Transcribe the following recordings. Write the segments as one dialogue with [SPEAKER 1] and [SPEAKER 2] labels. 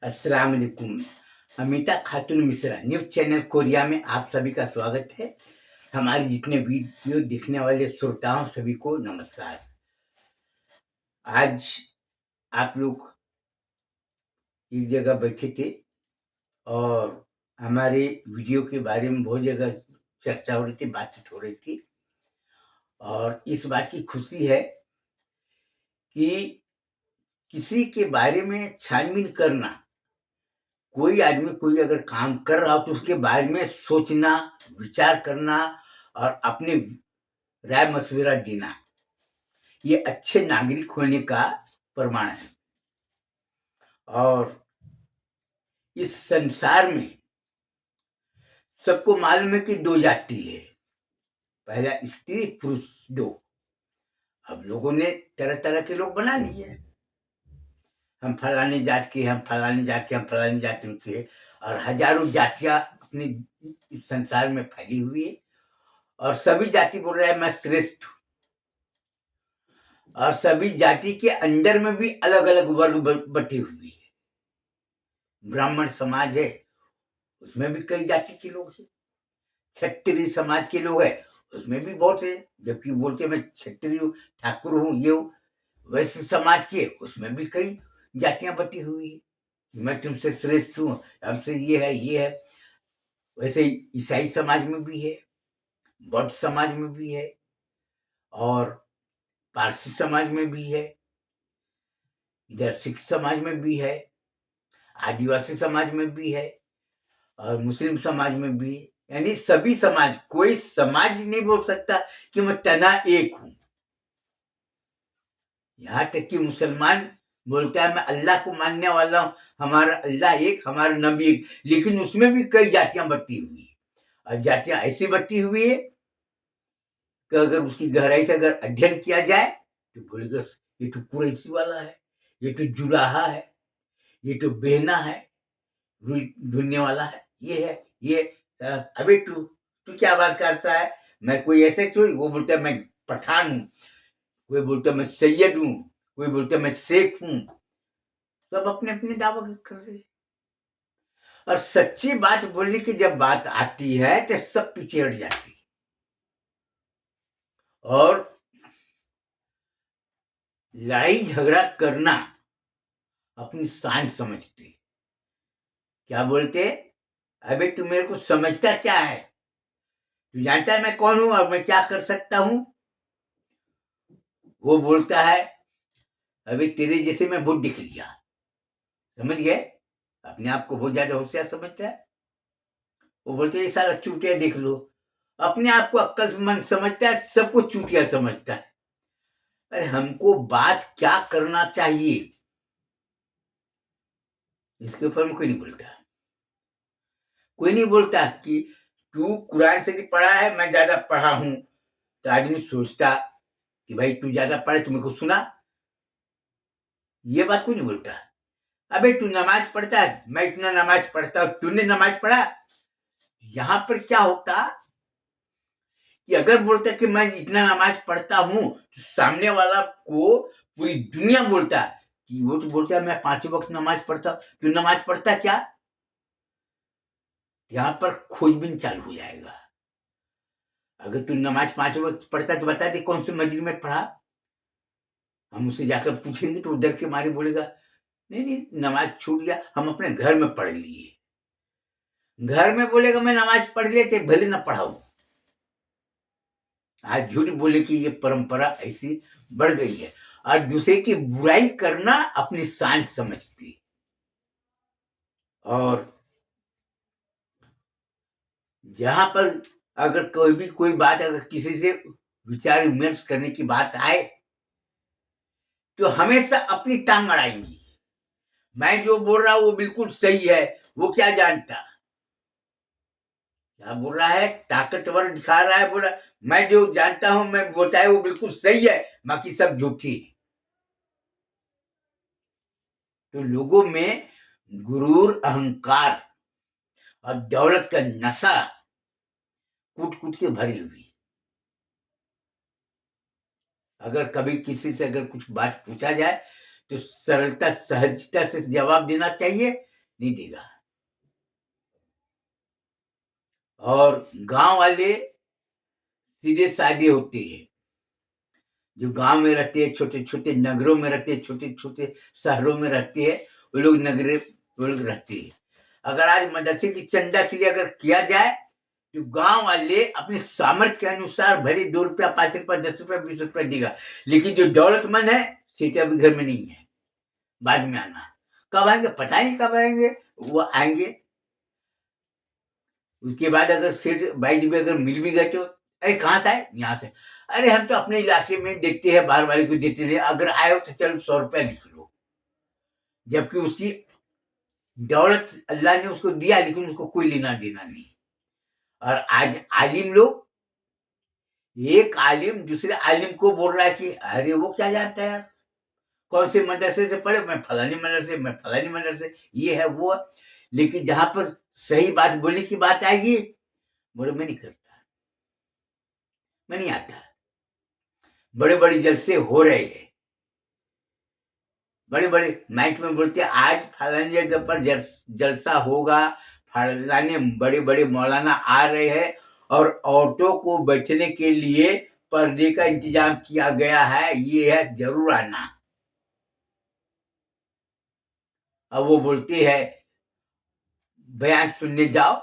[SPEAKER 1] अस्सलाम वालेकुम। अमिता खातून Mishra news channel Korea में आप सभी का स्वागत है। हमारे जितने वीडियो देखने वाले श्रोताओं सभी को नमस्कार। आज आप लोग एक जगह बैठे थे और हमारे वीडियो के बारे में बहुत जगह चर्चा हो रही थी, बातचीत हो रही थी और इस बात की खुशी है कि किसी के बारे में छानबीन करना, कोई आदमी कोई अगर काम कर रहा हो तो उसके बारे में सोचना, विचार करना और अपने राय मशविरा देना, ये अच्छे नागरिक होने का प्रमाण है। और इस संसार में सबको मालूम है कि दो जाति है, पहला स्त्री पुरुष दो। अब लोगों ने तरह तरह के लोग बना लिए, हम फलाने जात के, हम फलाने जात के, हम फलाने जाति के, और हजारों जातियां अपने इस संसार में फैली हुई है और सभी जाति बोल रहा है मैं श्रेष्ठ हूं। और सभी जाति के अंदर में भी अलग अलग वर्ग बटी हुई है। ब्राह्मण समाज है, उसमें भी कई जाति के लोग हैं। क्षत्रिय समाज के लोग हैं, उसमें भी बहुत है, जबकि बोलते मैं क्षत्रिय हूँ, ठाकुर हूँ, ये हूँ। वैश्य समाज के, उसमें भी कई जातियां बटी हुई है, मैं तुमसे श्रेष्ठ हूँ, हमसे ये है ये है। वैसे ईसाई समाज में भी है, बौद्ध समाज में भी है और पारसी समाज में भी है, इधर सिख समाज में भी है, आदिवासी समाज में भी है और मुस्लिम समाज में भी है। यानी सभी समाज, कोई समाज नहीं बोल सकता कि मैं तना एक हूं। यहां तक कि मुसलमान बोलता है मैं अल्लाह को मानने वाला हूं, हमारा अल्लाह एक, हमारा नबी एक, लेकिन उसमें भी कई जातियां बटी हुई है। और जातियां ऐसी बटी हुई है कि अगर उसकी गहराई से अगर अध्ययन किया जाए तो बोलेगा ये तो कुरैशी वाला है, ये तो जुलाहा है, ये तो बेहना है, ढूंढने वाला है, ये है ये। अबे तू तू क्या बात करता है, मैं कोई ऐसे थोड़ी। वो बोलता है मैं पठान हूँ, कोई बोलता है मैं सैयद हूँ, कोई बोलता है मैं शेख हूँ। सब अपने अपने दावा कर रहे हैं। और सच्ची बात बोलने की जब बात आती है तो सब पीछे हट जाती है और लड़ाई झगड़ा करना अपनी शान समझते। क्या बोलते, अबे तू मेरे को समझता क्या है, तू जानता है मैं कौन हूं और मैं क्या कर सकता हूं। वो बोलता है अबे तेरे जैसे मैं बहुत दिख लिया, समझ गए, अपने आप को बहुत ज्यादा होशियार समझता है। वो बोलते है साला चूतिया देख लो, अपने आप को अक्लमंद समझता है, सबको चूतिया समझता है। अरे हमको बात क्या करना चाहिए इसके ऊपर में कोई नहीं बोलता। कोई नहीं बोलता कि तू कुरान से नहीं पढ़ा है, मैं ज्यादा पढ़ा हूं। तो आदमी सोचता कि भाई तू ज्यादा पढ़े, तुम्हें को सुना, ये बात कोई नहीं बोलता। अबे तू नमाज पढ़ता है, मैं इतना नमाज पढ़ता हूं, तूने नमाज पढ़ा। यहां पर क्या होता कि अगर बोलता कि मैं इतना नमाज पढ़ता हूं तो सामने वाला को पूरी दुनिया बोलता कि वो तो बोलता है मैं 5 वक्त नमाज पढ़ता हूं, तू नमाज पढ़ता क्या। यहां पर खोजबीन चालू हो जाएगा। अगर तू नमाज 5 वक्त पढ़ता तो बता दे कौन सी मस्जिद में पढ़ा। हम उससे जाकर पूछेंगे तो डर के मारे बोलेगा नहीं नहीं नमाज छूट गया, हम अपने घर में पढ़ लिए। घर में बोलेगा मैं नमाज पढ़ लेते भले ना पढ़ाऊ। आज झूठ बोले की ये परंपरा ऐसी बढ़ गई है और दूसरे की बुराई करना अपनी शान समझती। और जहां पर अगर कोई भी कोई बात अगर किसी से विचार विमर्श करने की बात आए तो हमेशा अपनी टांग अड़ाएंगी। मैं जो बोल रहा हूं वो बिल्कुल सही है, वो क्या जानता, क्या बोल रहा है, ताकतवर दिखा रहा है, बोला मैं जो जानता हूं मैं बोलता है वो बिल्कुल सही है, बाकी सब झूठी है। तो लोगों में गुरूर, अहंकार और दौलत का नशा कूट कूट के भरी हुई। अगर कभी किसी से अगर कुछ बात पूछा जाए तो सरलता सहजता से जवाब देना चाहिए, नहीं देगा। और गांव वाले सीधे साधे होते हैं, जो गांव में रहते हैं, छोटे छोटे नगरों में रहते हैं, छोटे छोटे शहरों में रहते हैं, वो लोग नगरे वो लोग रहते हैं। अगर आज मदरसे की चंदा के लिए अगर किया जाए तो गांव वाले अपने सामर्थ्य के अनुसार भले 2 रुपया, 5 रुपया, 10 रुपया, 20 रुपया देगा, लेकिन जो दौलतमंद है सीटें अभी घर में नहीं है, बाद में आना। कब आएंगे पता नहीं, कब आएंगे, वो आएंगे। उसके बाद अगर सेठ भाई जी भी अगर मिल भी गए तो अरे कहाँ से आए, यहाँ से। अरे हम तो अपने इलाके में देखते हैं, बाहर वाले को देते नहीं, अगर आए हो तो चलो 100 रुपया लिख लो, जबकि उसकी दौलत अल्लाह ने उसको दिया, लेकिन उसको कोई लेना देना नहीं। और आज आलिम लोग, एक आलिम दूसरे आलिम को बोल रहा है कि अरे वो क्या जानता है यार, कौन से मदरसे से पढ़े, मैं फलानी मदरसे, मैं फलानी मदरसे, ये है वो है। लेकिन जहां पर सही बात बोलने की बात आएगी, बोले मैं नहीं करता, मैं नहीं आता। बड़े बड़े जलसे हो रहे हैं, बड़े बड़े माइक में बोलते हैं आज फलानी जगह पर जलसा होगा, फलाने बड़े बड़े मौलाना आ रहे हैं और औरतों को बैठने के लिए पर्दे का इंतजाम किया गया है, ये है, जरूर आना। अब वो बोलते हैं बयान सुनने जाओ,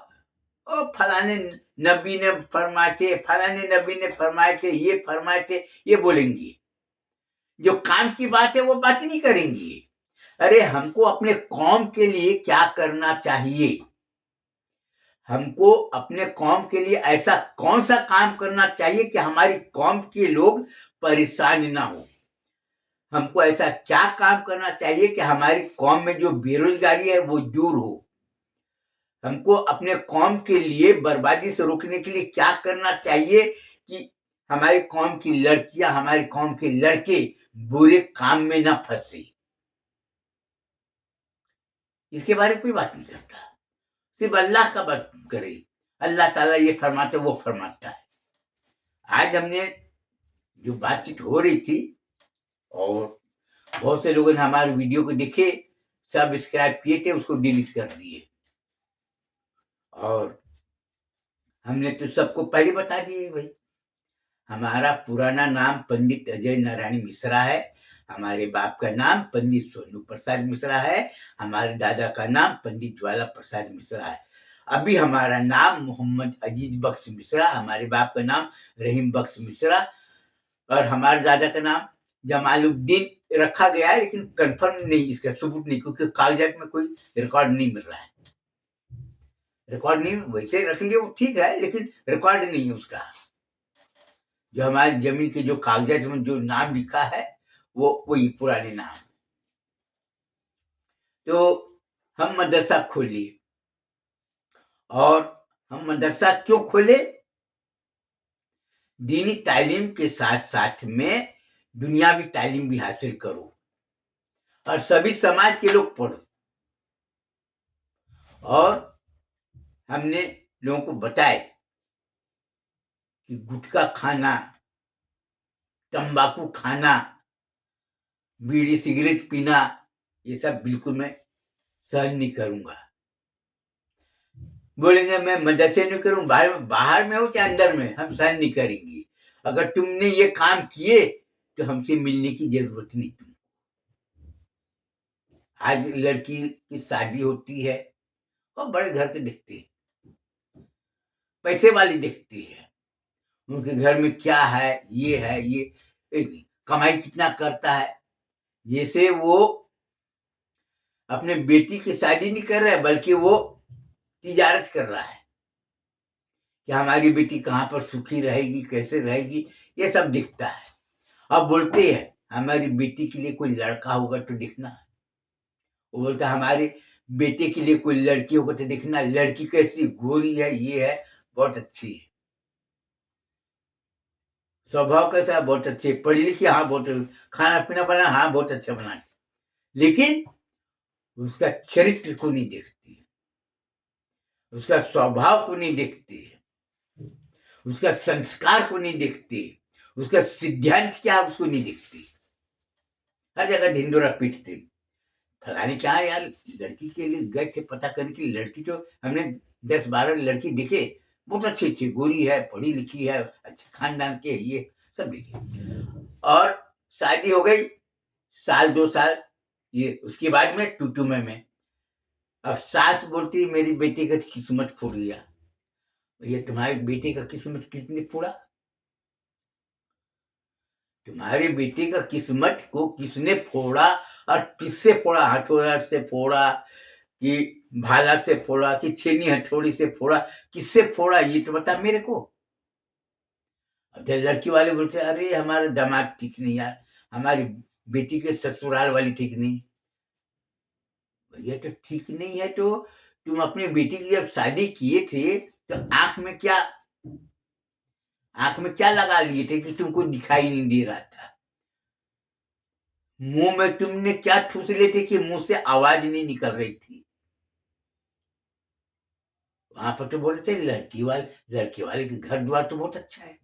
[SPEAKER 1] और फलाने नबी ने फरमाए थे, फलाने नबी ने फरमाए थे, ये फरमाए थे, ये बोलेंगी। जो काम की बात है वो बात नहीं करेंगी। अरे हमको अपने कौम के लिए क्या करना चाहिए, हमको अपने कौम के लिए ऐसा कौन सा काम करना चाहिए कि हमारी कौम के लोग परेशान ना हो। हमको ऐसा क्या काम करना चाहिए कि हमारी कौम में जो बेरोजगारी है वो दूर हो। हमको अपने कौम के लिए बर्बादी से रोकने के लिए क्या करना चाहिए कि हमारी कौम की लड़कियां, हमारी कौम के लड़के बुरे काम में ना फंसे। इसके बारे में कोई बात नहीं करता, सिर्फ अल्लाह का बात करे। अल्लाह ताला ये फरमाते, वो फरमाता है। आज हमने जो बातचीत हो रही थी, और बहुत से लोगों ने हमारे वीडियो को देखे, सब्सक्राइब किए थे, उसको डिलीट कर दिए। और हमने तो सबको पहले बता दिए भाई, हमारा पुराना नाम पंडित अजय नारायण मिश्रा है, हमारे बाप का नाम पंडित सोनू प्रसाद मिश्रा है, हमारे दादा का नाम पंडित ज्वाला प्रसाद मिश्रा है। अभी हमारा नाम मोहम्मद अजीज बख्श मिश्रा, हमारे बाप का नाम रहीम बख्श मिश्रा, और हमारे दादा का नाम जमालुद्दीन रखा गया है, लेकिन कंफर्म नहीं, इसका सबूत नहीं, क्योंकि कागजात में कोई रिकॉर्ड नहीं मिल रहा है। रिकॉर्ड नहीं, वैसे रख लिया वो ठीक है, लेकिन रिकॉर्ड नहीं है उसका। जो हमारी जमीन के जो कागजात में जो नाम लिखा है वो वही पुराने नाम। तो हम मदरसा खोले, और हम मदरसा क्यों खोले, दीनी तालीम के साथ साथ में दुनियावी तालीम भी हासिल करो, और सभी समाज के लोग पढ़ो। और हमने लोगों को बताए कि गुटखा खाना, तंबाकू खाना, बीड़ी सिगरेट पीना, ये सब बिल्कुल मैं सहन नहीं करूंगा। बोलेंगे मैं मदरसे में करूं, बाहर में हो चाहे अंदर में, हम सहन नहीं करेंगे। अगर तुमने ये काम किए तो हमसे मिलने की जरूरत नहीं तुम। आज लड़की की शादी होती है और बड़े घर के दिखते हैं, पैसे वाली दिखती है, उनके घर में क्या है, ये कमाई कितना करता है, जैसे वो अपने बेटी की शादी नहीं कर रहा है, बल्कि वो तिजारत कर रहा है कि हमारी बेटी कहाँ पर सुखी रहेगी, कैसे रहेगी, ये सब दिखता है। अब बोलते हैं हमारी बेटी के लिए कोई लड़का होगा तो दिखना, वो बोलता है हमारे बेटे के लिए कोई लड़की होगा तो दिखना, लड़की कैसी गोरी है, ये है, बहुत अच्छी है, स्वभाव कैसा है, बहुत अच्छी है, पढ़ी लिखी, हाँ बहुत, खाना पीना बना, हाँ बहुत अच्छा बना, लेकिन उसका चरित्र को नहीं देखती, उसका स्वभाव को नहीं देखती, उसका संस्कार को नहीं देखती, उसका सिद्धांत क्या उसको नहीं देखती। हर जगह ढिंडोरा पीटती, फलाने क्या है यार, लड़की के लिए गए थे पता करने के लिए। लड़की तो हमने 10-12 लड़की दिखे, बहुत अच्छी अच्छी, गोरी है, पढ़ी लिखी है, अच्छे खानदान के, ये सब दिखे। और शादी हो गई, साल 2 साल, ये उसके बाद में टूटू में अब सास बोलती मेरी बेटी का किस्मत फूट गया। भैया तुम्हारे बेटे का किस्मत किसने फोड़ा? तुम्हारे बेटे का किस्मत को किसने फोड़ा और किससे फोड़ा? हथौड़ा से फोड़ा कि भाला से फोड़ा कि छेनी हथौड़ी से फोड़ा? किससे फोड़ा ये तो बता मेरे को। अब जब लड़की वाले बोलते अरे हमारा दामाद ठीक नहीं यार, हमारी बेटी के ससुराल वाली ठीक नहीं। भैया तो ठीक नहीं है तो तुम अपनी बेटी की जब शादी किए थे तो आंख में क्या लगा लिए थे कि तुमको दिखाई नहीं दे रहा था? मुंह में तुमने क्या ठूस लिए थे कि मुंह से आवाज नहीं निकल रही थी? वहां पर तो बोलते लड़के वाले के घर द्वार तो बहुत अच्छा है,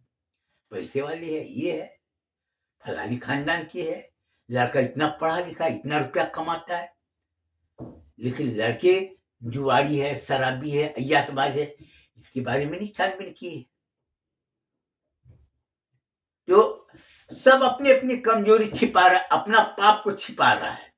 [SPEAKER 1] पैसे वाले है, ये है, फलानी खानदान की है, लड़का इतना पढ़ा लिखा, इतना रुपया कमाता है। लेकिन लड़के जुआरी है, शराबी है, अय्यासबाज है, इसके बारे में नहीं छानबीन की है। तो सब अपनी अपनी कमजोरी छिपा रहा है, अपना पाप को छिपा रहा है,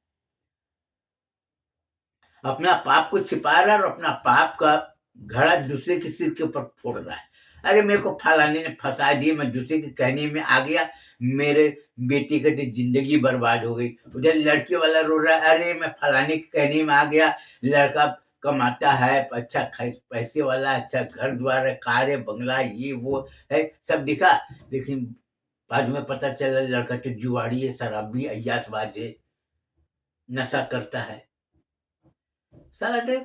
[SPEAKER 1] अपना पाप को छिपा रहा है और अपना पाप का घड़ा दूसरे के सिर के ऊपर फोड़ रहा है। अरे मेरे को फलाने ने फंसा दिए, मैं दूसरे के कहने में आ गया, मेरे बेटी का तो जिंदगी बर्बाद हो गई। उधर लड़के वाला रो रहा है, अरे मैं फलाने के कहने में आ गया, लड़का कमाता है, अच्छा पैसे वाला, अच्छा घर द्वार है, कार है, बंगला, ये वो है, सब दिखा। लेकिन बाद में पता चला लड़का तो जुआड़ी है, शराबी, अय्यासबाज है, नशा करता है। साला तो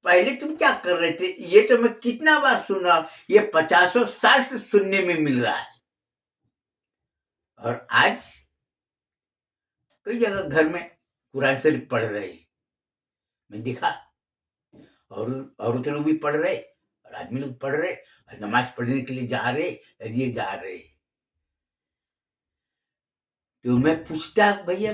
[SPEAKER 1] पहले तुम क्या कर रहे थे? ये तो मैं कितना बार सुन रहा हूं, ये 50 साल से सुनने में मिल रहा है। और आज कई जगह घर में कुरान शरीफ पढ़ रहे, मैं देखा, और औरत लोग भी पढ़ रहे और आदमी लोग पढ़ रहे, और नमाज पढ़ने के लिए जा रहे, और ये जा रहे। तो मैं पूछता भैया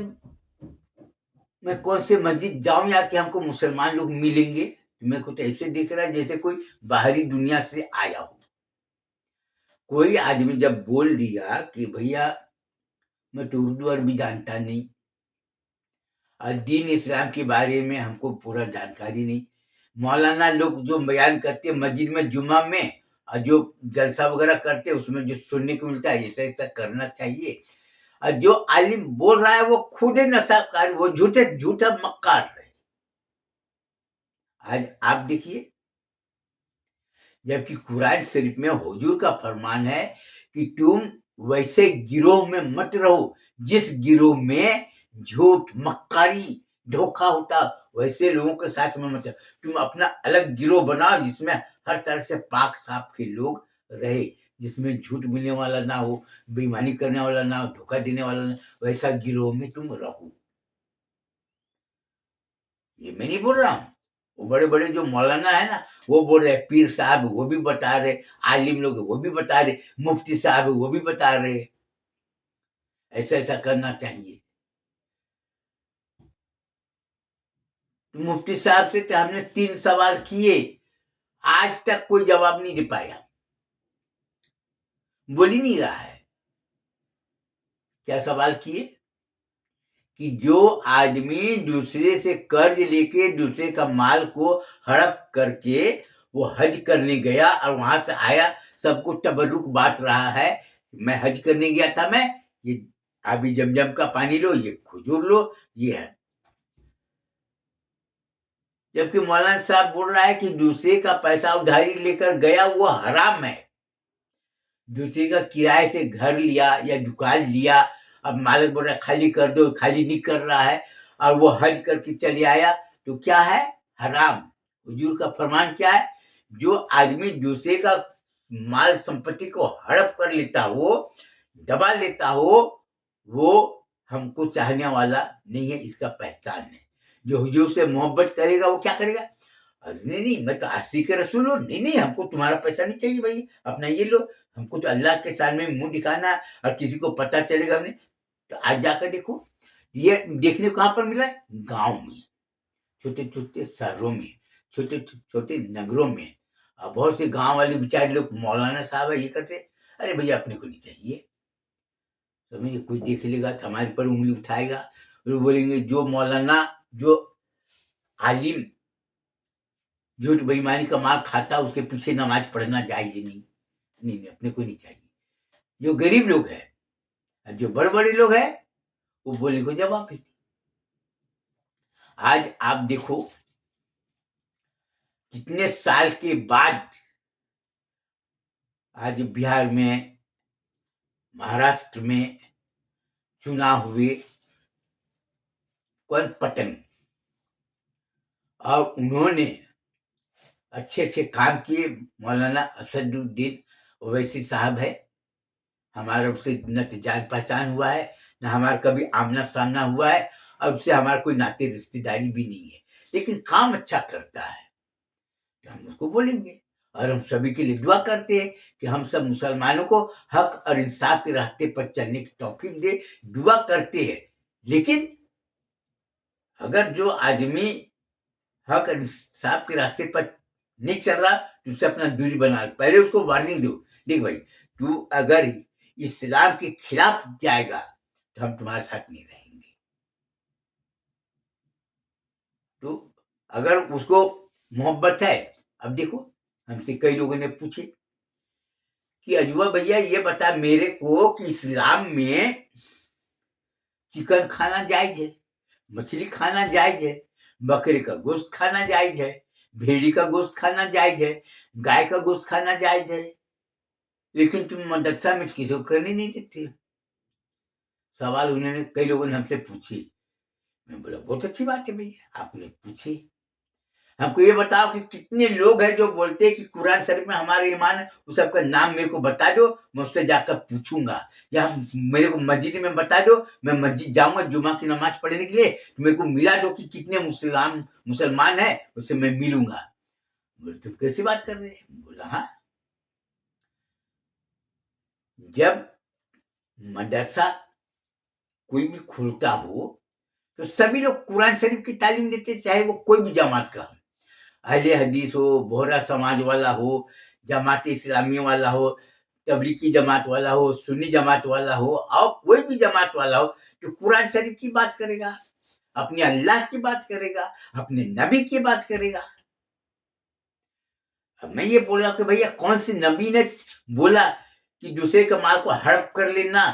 [SPEAKER 1] मैं कौन से मस्जिद जाऊं या कि हमको मुसलमान लोग मिलेंगे? मेरे को तो ऐसे दिख रहा है जैसे कोई बाहरी दुनिया से आया हो। कोई आदमी जब बोल दिया कि भैया मैं तो उर्दू अरबी जानता नहीं और दीन इस्लाम के बारे में हमको पूरा जानकारी नहीं, मौलाना लोग जो बयान करते मस्जिद में जुमा में और जो जलसा वगैरह करते उसमें जो सुनने को मिलता है ऐसा ऐसा करना चाहिए, और जो आलिम बोल रहा है वो खुद नशाकार, वो झूठा मक्कार है। आज आप देखिए, जबकि कुरान शरीफ में हुजूर का फरमान है कि तुम वैसे गिरोह में मत रहो जिस गिरोह में झूठ, मक्कारी, धोखा होता, वैसे लोगों के साथ में मत रहो। तुम अपना अलग गिरोह बनाओ जिसमें हर तरह से पाक साफ के लोग रहे, जिसमें झूठ मिलने वाला ना हो, बेईमानी करने वाला ना हो, धोखा देने वाला ना, वैसा गिरोह में तुम रहो। ये मैं नहीं बोल रहा हूँ, वो बड़े बड़े जो मौलाना है ना वो बोल रहे, पीर साहब वो भी बता रहे, आलिम लोग वो भी बता रहे, मुफ्ती साहब वो भी बता रहे, ऐसा ऐसा करना चाहिए। तो मुफ्ती साहब से तो हमने 3 सवाल किए, आज तक कोई जवाब नहीं दे पाया, बोल ही नहीं रहा है। क्या सवाल किए कि जो आदमी दूसरे से कर्ज लेके दूसरे का माल को हड़प करके वो हज करने गया और वहां से आया, सबको तबरुक बांट रहा है, मैं हज करने गया था, मैं ये अभी जमजम का पानी लो, ये खजूर लो, ये है। जबकि मौलाना साहब बोल रहा है कि दूसरे का पैसा उधारी लेकर गया वो हराम है। दूसरे का किराए से घर लिया या दुकान लिया, अब मालिक बोल रहा है खाली कर दो, खाली नहीं कर रहा है, और वो हज करके चले आया, तो क्या है? हराम। हुजूर का फरमान क्या है? जो आदमी दूसरे का माल संपत्ति को हड़प कर लेता हो, दबा लेता हो, वो हमको चाहने वाला नहीं है, इसका पहचान है। जो हुजूर से मोहब्बत करेगा वो क्या करेगा? नहीं नहीं मैं तो आशिक रसूल हूँ, नहीं नहीं हमको तुम्हारा पैसा नहीं चाहिए भाई, अपना ये लो, हमको तो अल्लाह के सामने मुंह दिखाना है और किसी को पता चलेगा हमने। तो आज जाकर देखो, ये देखने को कहाँ पर मिला है? गांव में। छोटे छोटे शहरों में, छोटे छोटे नगरों में। अब बहुत से गांव वाले बेचारे लोग मौलाना साहब है ये करते, अरे भैया अपने को नहीं चाहिए। समझिए, कोई देख लेगा तो हमारे पर उंगली उठाएगा और बोलेंगे जो मौलाना, जो आलिम झूठ बेईमानी का मार खाता उसके पीछे नमाज पढ़ना जायज नहीं। नहीं नहीं, अपने को नहीं चाहिए। जो गरीब लोग है, जो बड़े बड़े लोग है, वो बोलने को जवाब है। आज आप देखो कितने साल के बाद आज बिहार में, महाराष्ट्र में चुनाव हुए, कौन, पटन, और उन्होंने अच्छे अच्छे काम किए। मौलाना असदुद्दीन ओवैसी साहब है, हमारा उससे न तो जान पहचान हुआ है, न हमारा कभी आमना सामना हुआ है, और उससे हमारा कोई नाते रिश्तेदारी भी नहीं है, लेकिन काम अच्छा करता है तो हम उसको बोलेंगे। और हम सभी के लिए दुआ करते हैं कि हम सब मुसलमानों को हक और इंसाफ के रास्ते पर चलने की तौफीक दे, दुआ करते हैं। लेकिन अगर जो आदमी हक और इंसाफ के रास्ते पर नहीं चल रहा तो उससे अपना दूरी बना, पहले उसको वार्निंग दो, देख भाई तू अगर इस्लाम के खिलाफ जाएगा तो हम तुम्हारे साथ नहीं रहेंगे। तो अगर उसको मोहब्बत है, अब देखो हमसे कई लोगों ने पूछे कि अजूबा भैया ये बता मेरे को कि इस्लाम में चिकन खाना जायज है, मछली खाना जायज है, बकरे का गोश्त खाना जायज है, भेड़ी का गोश्त खाना जायज है, गाय का गोश्त खाना जायज है, लेकिन तुम मदरसा में किसी को करने नहीं देते। सवाल उन्होंने कई लोगों ने हमसे पूछे। मैं बोला बहुत अच्छी बात है भैया आपने पूछी। हमको ये बताओ कि कितने लोग हैं जो बोलते हैं कि कुरान शरीफ में हमारा ईमान है, उस सबका नाम मेरे को बता दो, मैं उससे जाकर पूछूंगा, या मेरे को मस्जिद में बता दो, मैं मस्जिद जाऊंगा जुमा की नमाज पढ़ने के लिए, तो मेरे को मिला दो कि कितने मुसलमान है, उससे मैं मिलूंगा। बोले तुम कैसी बात कर रहे हैं? बोला हाँ, जब मदरसा कोई भी खुलता हो तो सभी लोग कुरान शरीफ की तालीम देते, चाहे वो कोई भी जमात का, अहले हदीस हो, बोहरा समाज वाला हो, जमात इस्लामी वाला हो, तबलीगी जमात वाला हो, सुन्नी जमात वाला हो, और कोई भी जमात वाला हो, जो कुरान शरीफ की बात करेगा, अपने अल्लाह की बात करेगा, अपने नबी की बात करेगा। अब मैं ये बोल रहा हूं कि भैया कौन से नबी ने बोला कि दूसरे का माल को हड़प कर लेना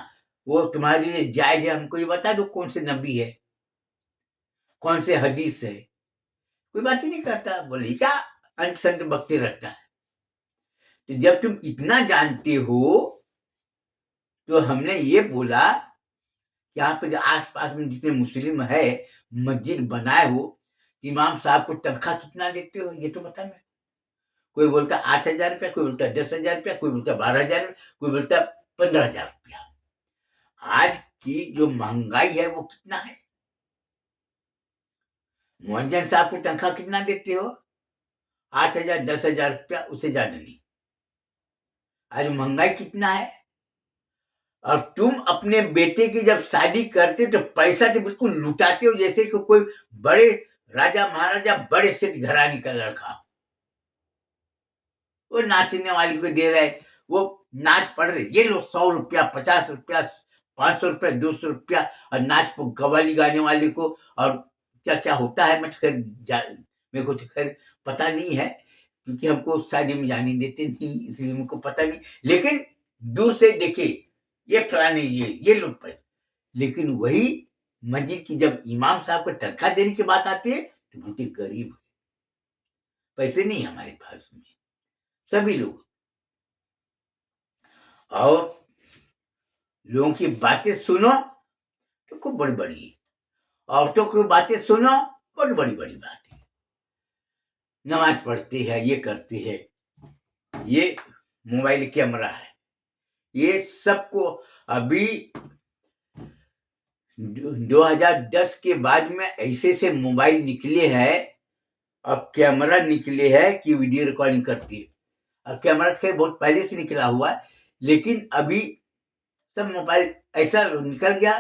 [SPEAKER 1] वो तुम्हारे लिए जायज है? हमको ये बता दो कौन से नबी है, कौन से हदीस है? कोई बात ही नहीं करता, बोले क्या अंट संट बकते रहता है। तो जब तुम इतना जानते हो तो हमने ये बोला कि यहाँ पे जो आस पास में जितने मुस्लिम है मस्जिद बनाए हो, इमाम साहब को तनख्वाह कितना देते हो ये तो बता। मैं, कोई बोलता 8,000 रुपया, कोई बोलता 10,000 रुपया, कोई बोलता 12,000, कोई बोलता 15,000 रुपया। आज की जो महंगाई है वो कितना है? मुअज्जिन साहब को तनख्वाह कितना देते हो? 8,000 10,000 रुपया, उससे ज्यादा नहीं। आज महंगाई कितना है? और तुम अपने बेटे की जब शादी करते तो पैसा तो बिल्कुल लुटाते हो जैसे कि कोई बड़े राजा महाराजा बड़े सेठ घराने का लड़का। वो नाचने वाली को दे रहे, वो नाच पड़ रहे, ये लो 100 रुपया, 50 रुपया, 500 रुपया, 200 रुपया, और नाच कव्वाली गाने वाले को। और क्या क्या होता है मैं तो खैर मेरे को तो खैर पता नहीं है, क्योंकि हमको शादी में जाने देते नहीं, इसलिए मुझको पता नहीं। लेकिन दूर से देखे ये फलाने ये लोग पैसे, लेकिन वही मस्जिद की जब इमाम साहब को तनख्वाह देने की बात आती है तो बोलते गरीब है, पैसे नहीं हमारे पास में, सभी लोग। और लोगों की बातें सुनो तो खूब बड़ी बड़ी, औरतों की बातें सुनो बड़ी बड़ी बड़ी बातें, नमाज पढ़ती है, ये करती है, ये मोबाइल कैमरा है, ये सबको अभी 2010 के बाद में ऐसे से मोबाइल निकले हैं और कैमरा निकले हैं कि वीडियो रिकॉर्डिंग करती है। और कैमरा खैर बहुत पहले से निकला हुआ है, लेकिन अभी सब मोबाइल ऐसा निकल गया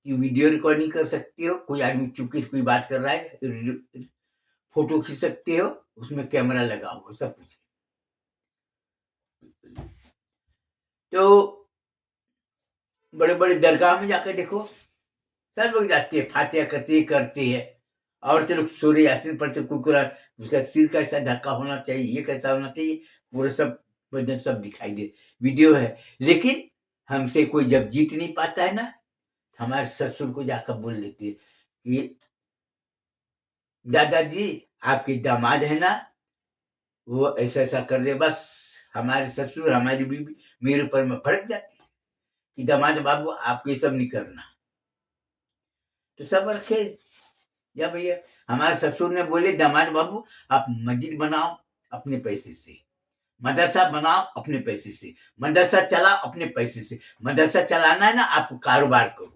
[SPEAKER 1] कि वीडियो रिकॉर्डिंग कर सकते हो, कोई आदमी चुपके से कोई बात कर रहा है, फोटो खींच सकते हो, उसमें कैमरा लगा हुआ सब कुछ। तो बड़े बड़े दरगाह में जाकर देखो, सब लोग जाते हैं, फातिहा करते हैं। औरतें लोग सूर्य यासीन पढ़ते, कुरकुरा, उसका सिर कैसा ढका होना चाहिए, ये कैसा होना चाहिए, पूरे सब बदन सब दिखाई दे, वीडियो है। लेकिन हमसे कोई जब जीत नहीं पाता है ना, हमारे ससुर को जाकर बोल देते हैं कि दादाजी आपके दामाद है ना, वो ऐसा ऐसा कर रहे। बस हमारे ससुर, हमारी बीवी मेरे ऊपर में भड़क जाती है कि दामाद बाबू आपको ये सब नहीं करना। तो सब रखे या भैया, हमारे ससुर ने बोले दामाद बाबू आप मस्जिद बनाओ अपने पैसे से, मदरसा बनाओ अपने पैसे से, मदरसा चलाओ अपने पैसे से। मदरसा चलाना है ना, आपको कारोबार करो,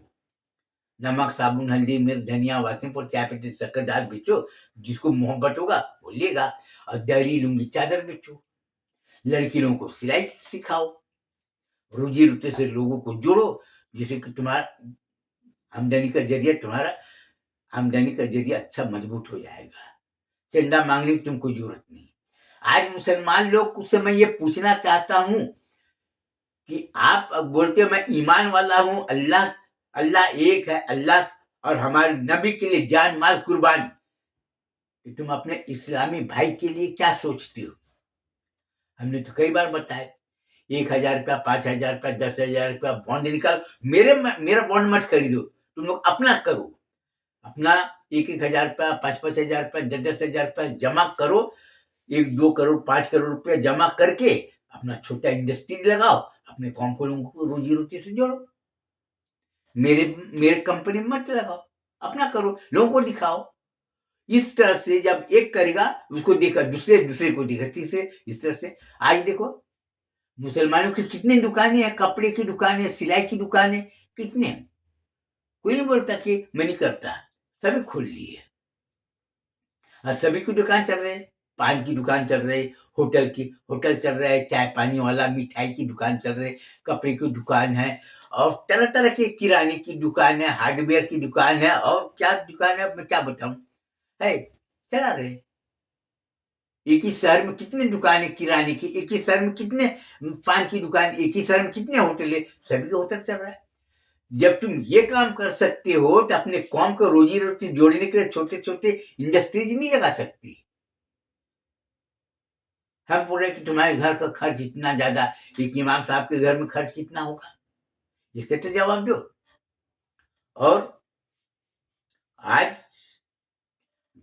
[SPEAKER 1] नमक साबुन हल्दी मिर्च धनिया वासीपुर चाय पत्ती शक्कर दाल बेचो, जिसको मोहब्बत होगा वो लेगा। और दरी लुंगी चादर बेचो, लड़की लोगों को सिलाई सिखाओ, रोजी रोटी से लोगों को जोड़ो, जिससे कि तुम्हारा आमदनी का जरिया, तुम्हारा आमदनी का जरिया अच्छा मजबूत हो जाएगा। चंदा मांगने की तुमको जरूरत नहीं। आज मुसलमान लोग से मैं ये पूछना चाहता हूं कि आप अब बोलते हो मैं ईमान वाला हूं, अल्लाह अल्लाह एक है, अल्लाह और हमारे नबी के लिए जान माल कुर्बान, कि तुम अपने इस्लामी भाई के लिए क्या सोचते हो? हमने तो कई बार बताया, 1,000 रुपया, 5,000 रुपया, 10,000 रुपया बॉन्ड निकाल, मेरा बॉन्ड मत खरीदो, तुम लोग अपना करो, अपना 1,000 रुपया, 5,000 रुपया, 10,000 रुपया जमा करो, 1-2 करोड़ 5 करोड़ रुपया जमा करके अपना छोटा इंडस्ट्री लगाओ, अपने काम को लोगों को रोजी रोटी से जोड़ो। मेरे कंपनी में मत लगाओ, अपना करो, लोगों को दिखाओ। इस तरह से जब एक करेगा, उसको देखा दूसरे को देखा तीसरे, इस तरह से। आज देखो मुसलमानों की कितनी दुकानें हैं, कपड़े की दुकानें, सिलाई की दुकानें, कितने। कोई नहीं बोलता कि मैं नहीं करता, सभी खोल लिए और सभी की दुकान चल रही है। पान की दुकान चल रही, होटल चल रहा है, चाय पानी वाला, मिठाई की दुकान चल रही, कपड़े की दुकान है, और तरह तरह की किराने की दुकान है, हार्डवेयर की दुकान है, और क्या दुकान है मैं क्या बताऊं, है चला रहे। एक ही शहर में कितने दुकानें किराने की, एक ही शहर में कितने पान की दुकान, एक ही शहर में कितने होटल है, सभी का होटल चल रहा है। जब तुम ये काम कर सकते हो तो अपने कौम को रोजी रोटी जोड़ने के लिए छोटे छोटे इंडस्ट्रीज नहीं लगा सकती। हम बोल रहे कि तुम्हारे घर का खर्च इतना ज्यादा, एक इमाम साहब के घर में खर्च कितना होगा, इसके तो जवाब दो। और आज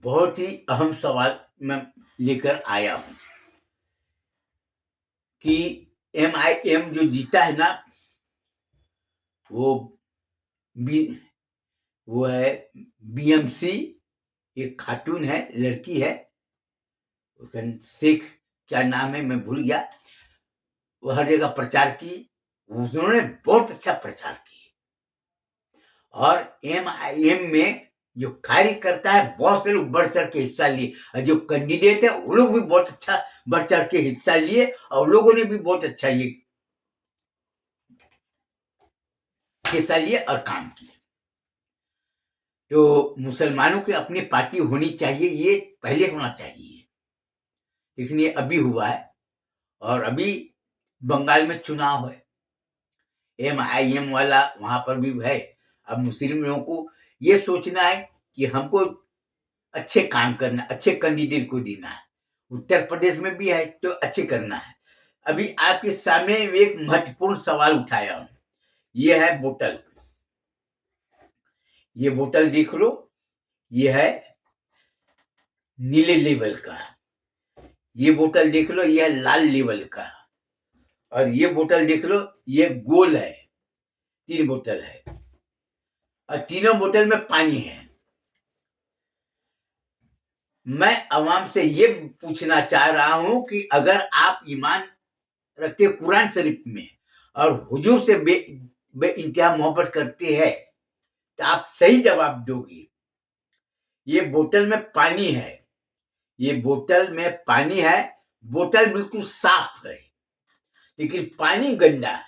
[SPEAKER 1] बहुत ही अहम सवाल मैं लेकर आया हूं कि MIM जो जीता है ना, वो बी वो है BMC, एक खातून है, लड़की है, उसका शेख क्या नाम है मैं भूल गया। वो हर जगह प्रचार की, उन्होंने बहुत अच्छा प्रचार किया। और MIM में जो कार्य करता है, बहुत से लोग बढ़ चढ़ के हिस्सा लिए, और जो कैंडिडेट है वो लोग भी बहुत अच्छा बढ़ चढ़ के हिस्सा लिए, और लोगों ने भी बहुत अच्छा ये हिस्सा लिए और काम किए। तो मुसलमानों की अपनी पार्टी होनी चाहिए, ये पहले होना चाहिए, लेकिन ये अभी हुआ है। और अभी बंगाल में चुनाव है, MIM वाला वहां पर भी है। अब मुस्लिम लोगों को ये सोचना है कि हमको अच्छे काम करना, अच्छे कैंडिडेट को देना है। उत्तर प्रदेश में भी है तो अच्छे करना है। अभी आपके सामने एक महत्वपूर्ण सवाल उठाया हूं, ये है बोतल। ये बोतल देख लो, ये है नीले लेवल का, ये बोतल देख लो, ये है लाल लेवल का, और ये बोतल देख लो, ये गोल है। 3 बोतल है, और तीनों बोतल में पानी है। मैं अवाम से ये पूछना चाह रहा हूं कि अगर आप ईमान रखते कुरान शरीफ में और हुजूर से बे इंतहा मोहब्बत करते हैं, तो आप सही जवाब दोगे। ये बोतल में पानी है, ये बोतल में पानी है, बोतल बिल्कुल साफ है, लेकिन पानी गंदा है।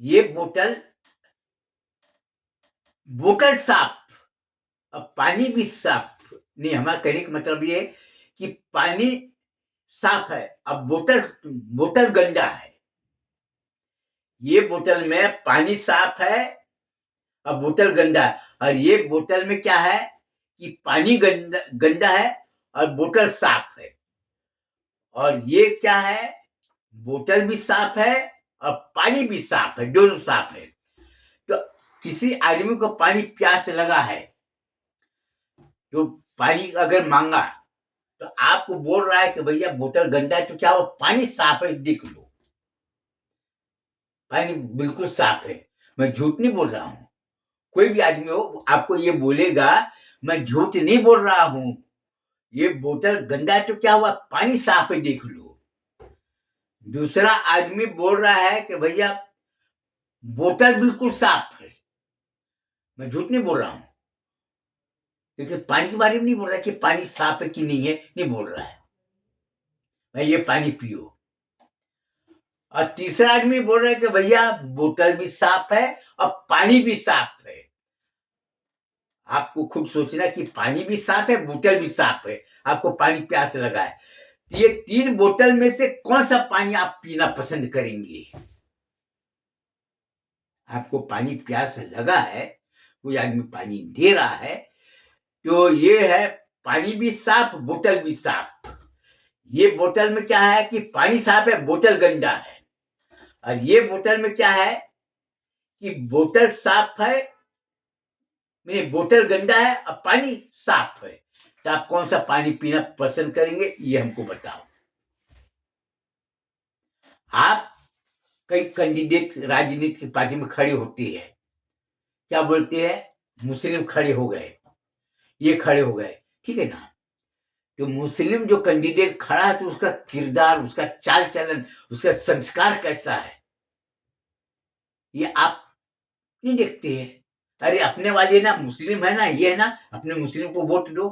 [SPEAKER 1] ये बोतल बोतल साफ, अब पानी भी साफ नहीं। हमारा कहने का मतलब ये है कि पानी साफ है, अब बोतल बोतल गंदा है। ये बोतल में पानी साफ है, अब बोतल गंदा है। और ये बोतल में क्या है कि पानी गंदा गंदा है और बोतल साफ है। और ये क्या है, बोतल भी साफ है और पानी भी साफ है, दोनों साफ है। तो किसी आदमी को पानी प्यास लगा है, तो पानी अगर मांगा तो आपको बोल रहा है कि भैया बोतल गंदा है, तो क्या वो पानी साफ है, देख लो पानी बिल्कुल साफ है। मैं झूठ नहीं बोल रहा हूं। कोई भी आदमी हो आपको ये बोलेगा मैं झूठ नहीं बोल रहा हूं, ये बोतल गंदा है तो क्या हुआ, पानी साफ है, देख लो। दूसरा आदमी बोल रहा है कि भैया बोतल बिल्कुल साफ है, मैं झूठ नहीं बोल रहा हूं, लेकिन पानी के बारे में नहीं बोल रहा कि पानी साफ है कि नहीं है, नहीं बोल रहा है, भाई ये पानी पियो। और तीसरा आदमी बोल रहा है कि भैया बोतल भी साफ है और पानी भी साफ है। आपको खुद सोचना कि पानी भी साफ है, बोतल भी साफ है, आपको पानी प्यास लगा है, ये 3 बोतल में से कौन सा पानी आप पीना पसंद करेंगे? आपको पानी प्यास लगा है, कोई आदमी पानी दे रहा है, तो ये है पानी भी साफ, बोतल भी साफ। ये बोतल में क्या है कि पानी साफ है, बोतल गंदा है। और ये बोतल में क्या है कि बोतल साफ है, नहीं बोतल गंदा है और पानी साफ है। तो आप कौन सा पानी पीना पसंद करेंगे, ये हमको बताओ। आप कई कैंडिडेट राजनीतिक पार्टी में खड़े होते हैं, क्या बोलते हैं, मुस्लिम खड़े हो गए, ये खड़े हो गए, ठीक है ना। तो मुस्लिम जो कैंडिडेट खड़ा है तो उसका किरदार, उसका चाल चलन, उसका संस्कार कैसा है, ये आप नहीं देखते हैं। अरे अपने वाले ना मुस्लिम है ना, ये है ना, अपने मुस्लिम को वोट दो।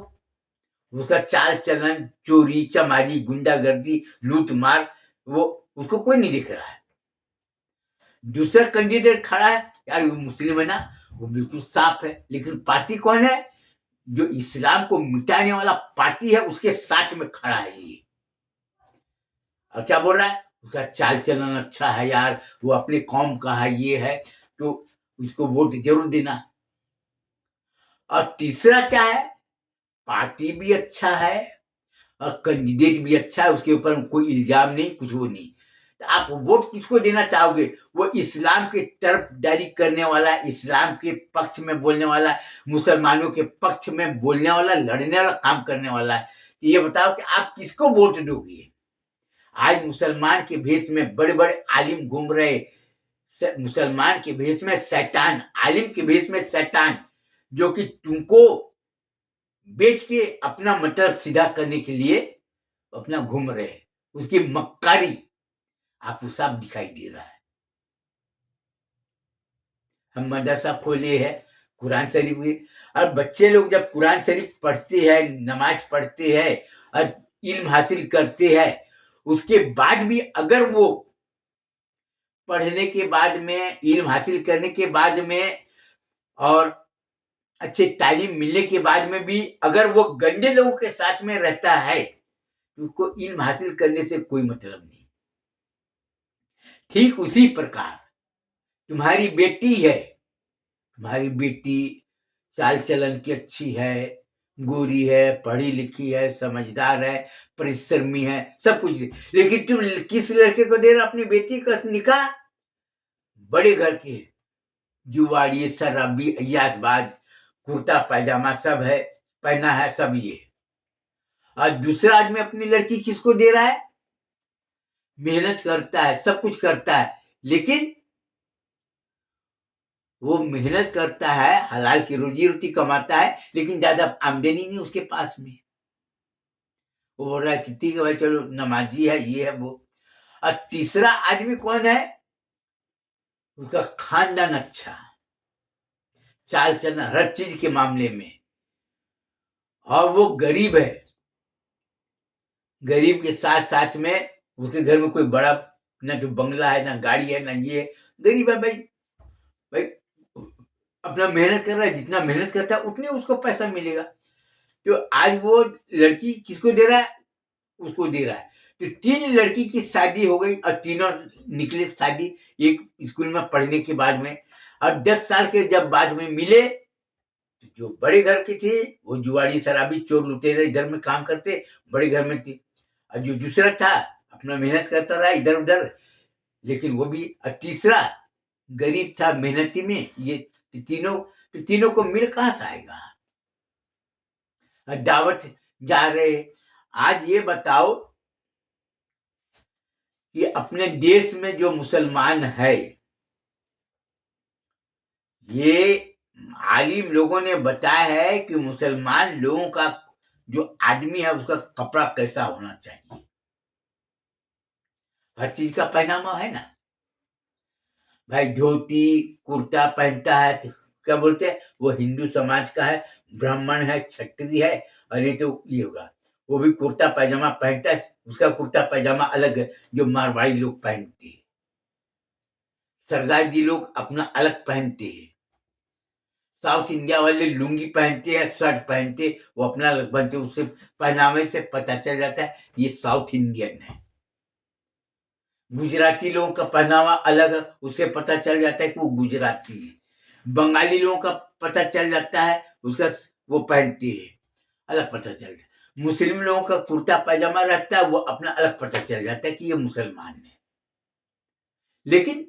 [SPEAKER 1] उसका चाल चलन, चोरी चमारी, गुंडागर्दी, लूट मार, वो उसको कोई नहीं दिख रहा है। दूसरा कैंडिडेट खड़ा है, यार वो मुस्लिम है ना, वो बिल्कुल साफ है, लेकिन पार्टी कौन है, जो इस्लाम को मिटाने वाला पार्टी है, उसके साथ में खड़ा है ये। और क्या बोल रहा है, उसका चाल चलन अच्छा है यार, वो अपने कौम का है, ये है, तो उसको वोट जरूर देना। और तीसरा क्या है, पार्टी भी अच्छा है और कैंडिडेट भी अच्छा है, उसके ऊपर कोई इल्जाम नहीं, कुछ वो नहीं। तो आप वोट किसको देना चाहोगे, वो इस्लाम की तरफदारी करने वाला, इस्लाम के पक्ष में बोलने वाला, मुसलमानों के पक्ष में बोलने वाला, लड़ने वाला, काम करने वाला है। ये बताओ कि आप किसको वोट दोगे। आज मुसलमान के भेष में बड़े बड़े आलिम घूम रहे, मुसलमान के भेष में शैतान, आलिम के भेष में शैतान, जो कि तुमको बेच के अपना मतलब सीधा करने के लिए अपना घूम रहे, उसकी मक्कारी आपको साफ दिखाई दे रहा है। हम मदरसा खोले है, कुरान शरीफ की, और बच्चे लोग जब कुरान शरीफ पढ़ते हैं, नमाज पढ़ते हैं और इल्म हासिल करते हैं, उसके बाद भी अगर वो पढ़ने के बाद में, इल्म हासिल करने के बाद में और अच्छे तालीम मिलने के बाद में भी अगर वो गंदे लोगों के साथ में रहता है, तो उसको इल्म हासिल करने से कोई मतलब नहीं। ठीक उसी प्रकार तुम्हारी बेटी है, तुम्हारी बेटी चाल चलन की अच्छी है, गोरी है, पढ़ी लिखी है, समझदार है, परिश्रमी है, सब कुछ, लेकिन तुम किस लड़के को दे रहे हो अपनी बेटी का निकाह, बड़े घर के, जुआड़ी, शराबी, अय्यासबाज, कुर्ता पैजामा सब है, पहना है सब ये। और दूसरा आदमी अपनी लड़की किसको दे रहा है, मेहनत करता है, सब कुछ करता है, लेकिन वो मेहनत करता है, हलाल की रोजी रोटी कमाता है, लेकिन ज्यादा आमदनी नहीं उसके पास में। वो बोल रहा है कि ठीक है भाई चलो नमाजी है, ये है वो। और तीसरा आदमी कौन है, उसका खानदान अच्छा, चाल चलन हर चीज के मामले में, और वो गरीब है, गरीब के साथ साथ में उसके घर में कोई बड़ा ना तो बंगला है, ना गाड़ी है, ना ये है, गरीब है भाई। भाई अपना मेहनत कर रहा है, जितना मेहनत करता है उतने उसको पैसा मिलेगा। तो आज वो लड़की किसको दे रहा है? उसको दे रहा है। तो 3 लड़की की शादी हो गई और तीनों निकले शादी एक स्कूल में पढ़ने के बाद में, और 10 साल के जब बाद में मिले, जो बड़े घर की थी वो जुआड़ी, शराबी, चोर, लुटेरे इधर में काम करते, बड़े घर में थी। और जो दूसरा था अपना मेहनत करता रहा इधर उधर, लेकिन वो भी। और तीसरा गरीब था, मेहनती में। ये तीनों को मिल कहाँ से आएगा? दावत जा रहे। आज ये बताओ कि अपने देश में जो मुसलमान है, ये आलिम लोगों ने बताया है कि मुसलमान लोगों का जो आदमी है उसका कपड़ा कैसा होना चाहिए। हर चीज का पहनावा है ना भाई। धोती कुर्ता पहनता है तो क्या बोलते हैं, वो हिंदू समाज का है, ब्राह्मण है, क्षत्रिय है। और ये तो ये होगा, वो भी कुर्ता पैजामा पहनता है, उसका कुर्ता पैजामा अलग है जो मारवाड़ी लोग पहनते हैं। सरदार जी लोग अपना अलग पहनते हैं। साउथ इंडिया वाले लुंगी पहनते हैं, शर्ट पहनते, वो अपना अलग पहनते, उससे पहनावे से पता चल जाता है ये साउथ इंडियन है। गुजराती लोगों का पहनावा अलग है, उससे पता चल जाता है कि वो गुजराती है। बंगाली लोगों का पता चल जाता है, उसका वो पहनते हैं, अलग पता चल जाता है। मुस्लिम लोगों का कुर्ता पैजामा रहता है, वो अपना अलग पता चल जाता है कि ये मुसलमान है। लेकिन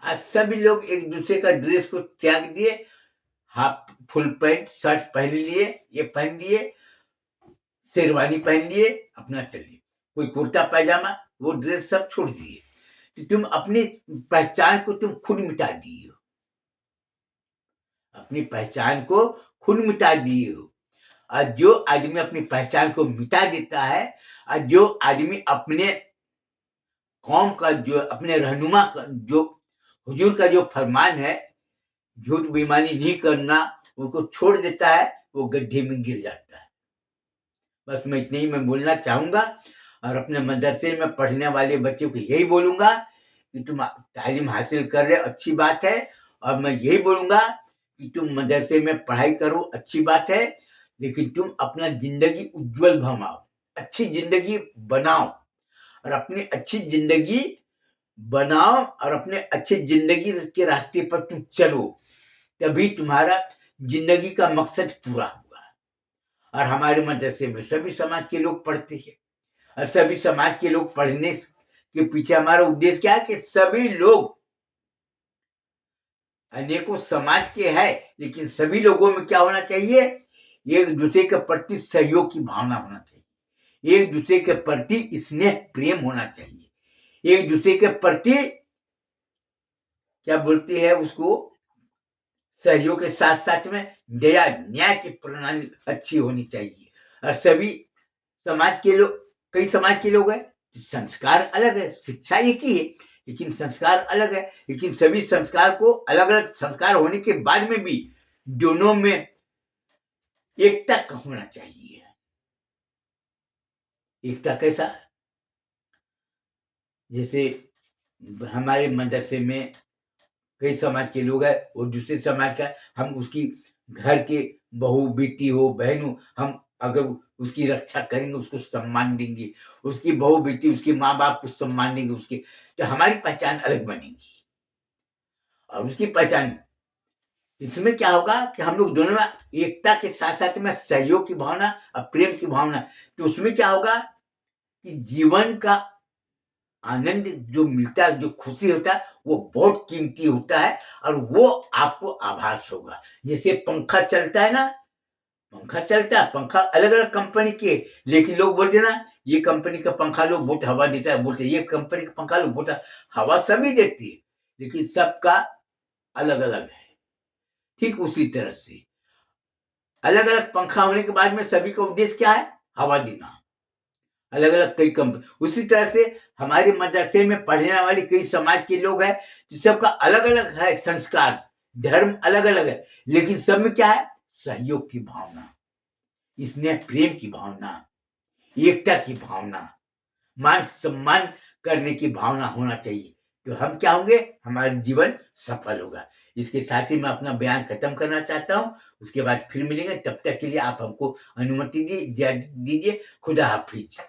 [SPEAKER 1] आज सभी लोग एक दूसरे का ड्रेस को त्याग दिए, हाफ फुल पैंट शर्ट पहन लिए, ये पहन लिए, शेरवानी पहन लिए, अपना चलिए। कोई कुर्ता पैजामा, वो ड्रेस सब छोड़ दिए। तो तुम अपनी पहचान को तुम खुद मिटा दिए हो, अपनी पहचान को खुद मिटा दिए हो। और जो आदमी अपनी पहचान को मिटा देता है, और जो आदमी अपने कौम का, जो अपने रहनुमा का, जो हुजूर का जो फरमान है, झूठ बेईमानी नहीं करना, उनको छोड़ देता है, वो गड्ढे में गिर जाता है। बस मैं इतने ही मैं बोलना चाहूंगा। और अपने मदरसे में पढ़ने वाले बच्चों को यही बोलूंगा कि तुम तालीम हासिल कर रहे, अच्छी बात है। और मैं यही बोलूंगा कि तुम मदरसे में पढ़ाई करो, अच्छी बात है, लेकिन तुम अपना जिंदगी उज्जवल बनाओ, अच्छी जिंदगी बनाओ। और अपनी अच्छी जिंदगी बनाओ और अपने अच्छी जिंदगी के रास्ते पर तुम चलो, तभी तुम्हारा जिंदगी का मकसद पूरा होगा। और हमारे मदरसे में सभी समाज के लोग पढ़ते हैं, और सभी समाज के लोग पढ़ने के पीछे हमारा उद्देश्य क्या है कि सभी लोग, अनेकों समाज के हैं, लेकिन सभी लोगों में क्या होना चाहिए, एक दूसरे के प्रति सहयोग की भावना होना चाहिए, एक दूसरे के प्रति स्नेह प्रेम होना चाहिए, एक दूसरे के प्रति क्या बोलते हैं उसको, सहयोग के साथ साथ में दया न्याय की प्रणाली अच्छी होनी चाहिए। और सभी समाज के लोग, कई समाज के लोग हैं, संस्कार अलग है, शिक्षा एक ही है, लेकिन संस्कार अलग है। लेकिन सभी संस्कार को, अलग अलग संस्कार होने के बाद में भी दोनों में एकता होना चाहिए। एकता कैसा? जैसे हमारे मदरसे में कई समाज के लोग हैं, वो दूसरे समाज का, हम उसकी घर के बहू बेटी हो, बहन हो, हम अगर उसकी रक्षा करेंगे, उसको सम्मान देंगे, उसकी बहू बेटी, उसके माँ बाप को सम्मान देंगे उसके, तो हमारी पहचान अलग बनेगी। और उसकी पहचान, इसमें क्या होगा कि हम लोग दोनों में एकता के साथ साथ में सहयोग की भावना और प्रेम की भावना, तो उसमें क्या होगा कि जीवन का आनंद जो मिलता है, जो खुशी होता है, वो बहुत कीमती होता है। और वो आपको आभास होगा। जैसे पंखा चलता है ना, पंखा चलता है, पंखा अलग अलग कंपनी के, लेकिन लोग बोलते ना ये कंपनी का पंखा लो बहुत हवा देता है, बोलते ये कंपनी का पंखा लो बहुत हवा सभी देती है, लेकिन सबका अलग अलग है। ठीक उसी तरह से अलग अलग पंखा होने के बाद में सभी का उद्देश्य क्या है, हवा देना। अलग अलग कई कंपनी, उसी तरह से हमारे मदरसे में पढ़ने वाले कई समाज के लोग हैं, सबका अलग अलग है संस्कार, धर्म अलग अलग है, लेकिन सब में क्या है, सहयोग की भावना, स्नेह प्रेम की भावना, एकता की भावना, मान सम्मान करने की भावना होना चाहिए। तो हम क्या होंगे? हमारा जीवन सफल होगा। इसके साथ ही मैं अपना बयान खत्म करना चाहता हूँ। उसके बाद फिर मिलेंगे, तब तक के लिए आप हमको अनुमति दीजिए। खुदा हाफ़िज़।